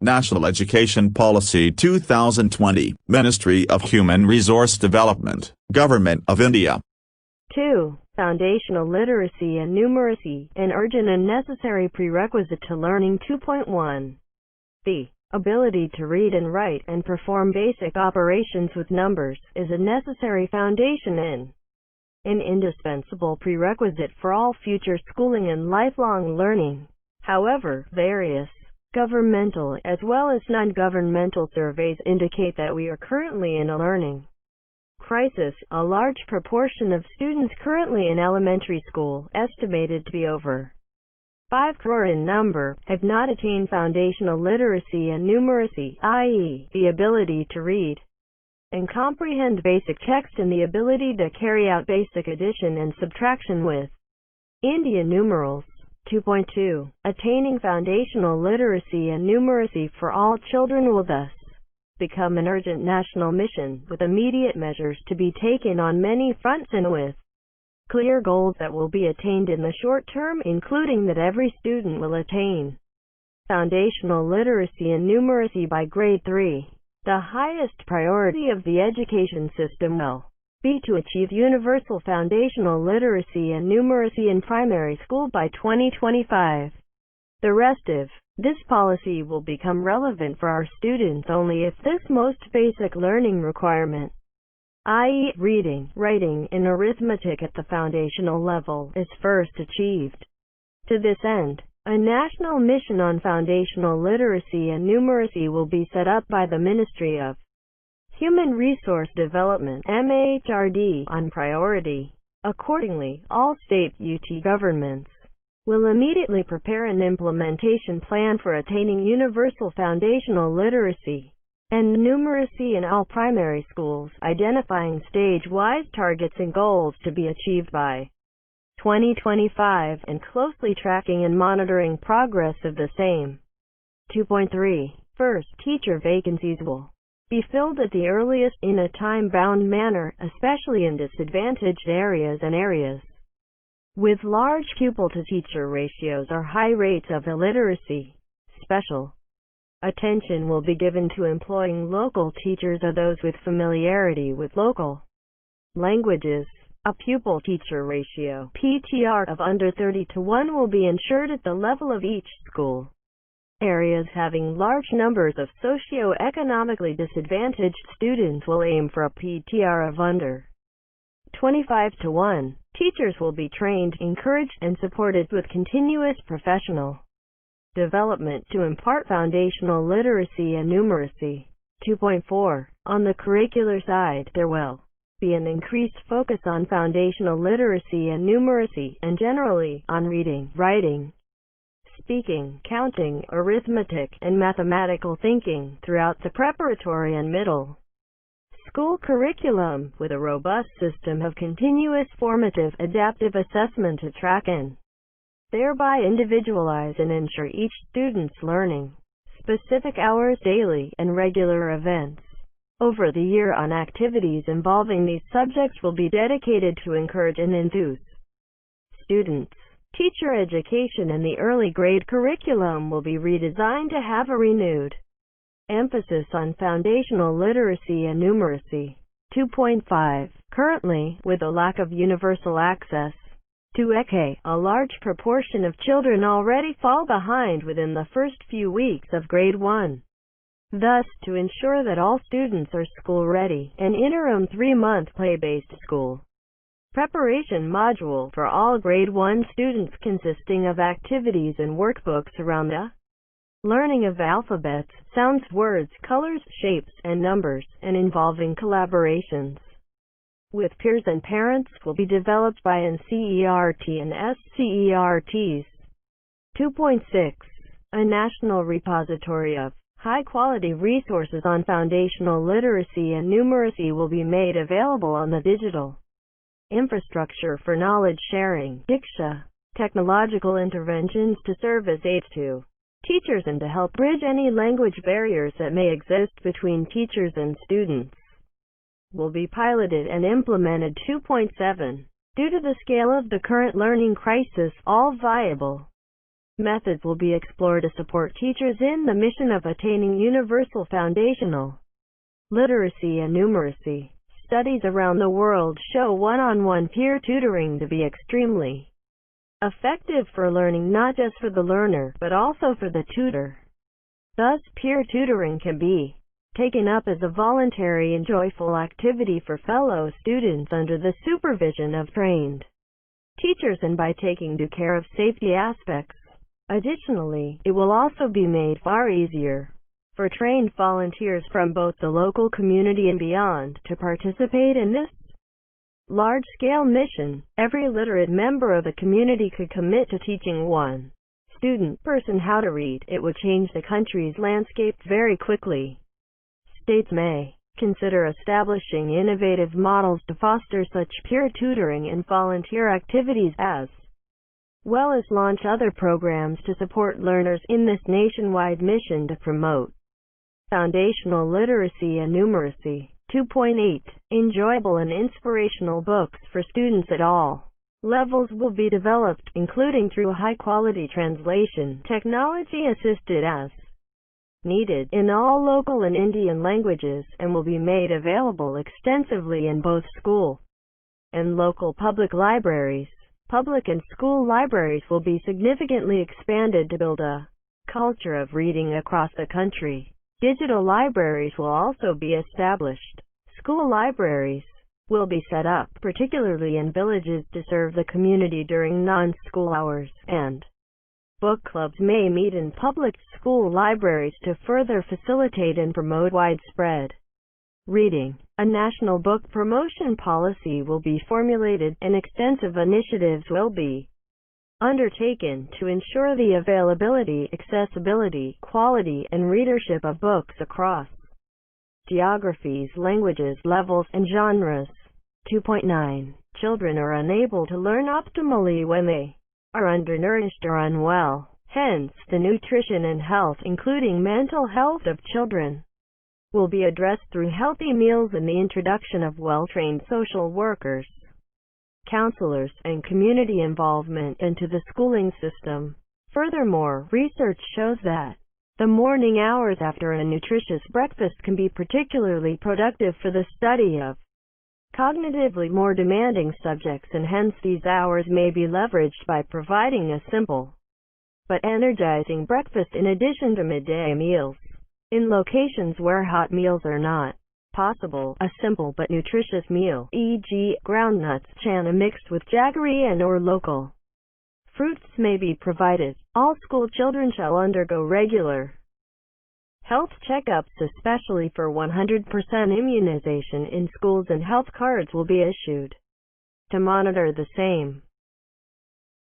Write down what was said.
National Education Policy 2020, Ministry of Human Resource Development, Government of India. 2. Foundational literacy and numeracy, an urgent and necessary prerequisite to learning. 2.1. The ability to read and write and perform basic operations with numbers is a necessary foundation and an indispensable prerequisite for all future schooling and lifelong learning. However, various governmental as well as non-governmental surveys indicate that we are currently in a learning crisis. A large proportion of students currently in elementary school, estimated to be over 5 crore in number, have not attained foundational literacy and numeracy, i.e., the ability to read and comprehend basic text and the ability to carry out basic addition and subtraction with Indian numerals. 2.2. Attaining foundational literacy and numeracy for all children will thus become an urgent national mission, with immediate measures to be taken on many fronts and with clear goals that will be attained in the short term, including that every student will attain foundational literacy and numeracy by grade 3. The highest priority of the education system will be to achieve universal foundational literacy and numeracy in primary school by 2025. The rest of this policy will become relevant for our students only if this most basic learning requirement, i.e., reading, writing, and arithmetic at the foundational level, is first achieved. To this end, a national mission on foundational literacy and numeracy will be set up by the Ministry of Human Resource Development (MHRD) on priority. Accordingly, all state UT governments will immediately prepare an implementation plan for attaining universal foundational literacy and numeracy in all primary schools, identifying stage-wise targets and goals to be achieved by 2025, and closely tracking and monitoring progress of the same. 2.3. First, teacher vacancies will be filled at the earliest in a time-bound manner, especially in disadvantaged areas and areas with large pupil-to-teacher ratios or high rates of illiteracy. Special attention will be given to employing local teachers or those with familiarity with local languages. A pupil-teacher ratio (PTR) of under 30:1 will be ensured at the level of each school. Areas having large numbers of socio-economically disadvantaged students will aim for a PTR of under 25:1. Teachers will be trained, encouraged, and supported with continuous professional development to impart foundational literacy and numeracy. 2.4. On the curricular side, there will be an increased focus on foundational literacy and numeracy, and generally, on reading, writing, speaking, counting, arithmetic, and mathematical thinking throughout the preparatory and middle school curriculum, with a robust system of continuous formative adaptive assessment to track and thereby individualize and ensure each student's learning. Specific hours daily and regular events over the year on activities involving these subjects will be dedicated to encourage and enthuse students. Teacher education in the early grade curriculum will be redesigned to have a renewed emphasis on foundational literacy and numeracy. 2.5. Currently, with a lack of universal access to EK, a large proportion of children already fall behind within the first few weeks of grade 1. Thus, to ensure that all students are school-ready, an interim 3-month play-based school preparation module for all grade 1 students consisting of activities and workbooks around the learning of alphabets, sounds, words, colors, shapes, and numbers, and involving collaborations with peers and parents will be developed by NCERT and SCERTs. 2.6. A national repository of high-quality resources on foundational literacy and numeracy will be made available on the digital infrastructure for knowledge sharing, Diksha, technological interventions to serve as aids to teachers and to help bridge any language barriers that may exist between teachers and students, will be piloted and implemented. 2.7. Due to the scale of the current learning crisis, all viable Methods will be explored to support teachers in the mission of attaining universal foundational literacy and numeracy. Studies around the world show one-on-one peer tutoring to be extremely effective for learning, not just for the learner, but also for the tutor. Thus, peer tutoring can be taken up as a voluntary and joyful activity for fellow students under the supervision of trained teachers and by taking due care of safety aspects. Additionally, it will also be made far easier for trained volunteers from both the local community and beyond to participate in this large-scale mission. Every literate member of the community could commit to teaching one person how to read. It would change the country's landscape very quickly. States may consider establishing innovative models to foster such peer tutoring and volunteer activities, as well as launch other programs to support learners in this nationwide mission to promote foundational literacy and numeracy. 2.8. Enjoyable and inspirational books for students at all levels will be developed, including through high-quality translation technology assisted as needed in all local and Indian languages, and will be made available extensively in both school and local public libraries. Public and school libraries will be significantly expanded to build a culture of reading across the country. Digital libraries will also be established. School libraries will be set up, particularly in villages, to serve the community during non-school hours, and book clubs may meet in public school libraries to further facilitate and promote widespread reading. A national book promotion policy will be formulated, and extensive initiatives will be undertaken to ensure the availability, accessibility, quality, and readership of books across geographies, languages, levels, and genres. 2.9. Children are unable to learn optimally when they are undernourished or unwell. Hence, the nutrition and health, including mental health of children, will be addressed through healthy meals and the introduction of well-trained social workers, counselors, and community involvement into the schooling system. Furthermore, research shows that the morning hours after a nutritious breakfast can be particularly productive for the study of cognitively more demanding subjects, and hence these hours may be leveraged by providing a simple but energizing breakfast in addition to midday meals. In locations where hot meals are not possible, a simple but nutritious meal, e.g., groundnuts, chana mixed with jaggery and/or local fruits, may be provided. All school children shall undergo regular health checkups, especially for 100% immunization in schools, and health cards will be issued to monitor the same.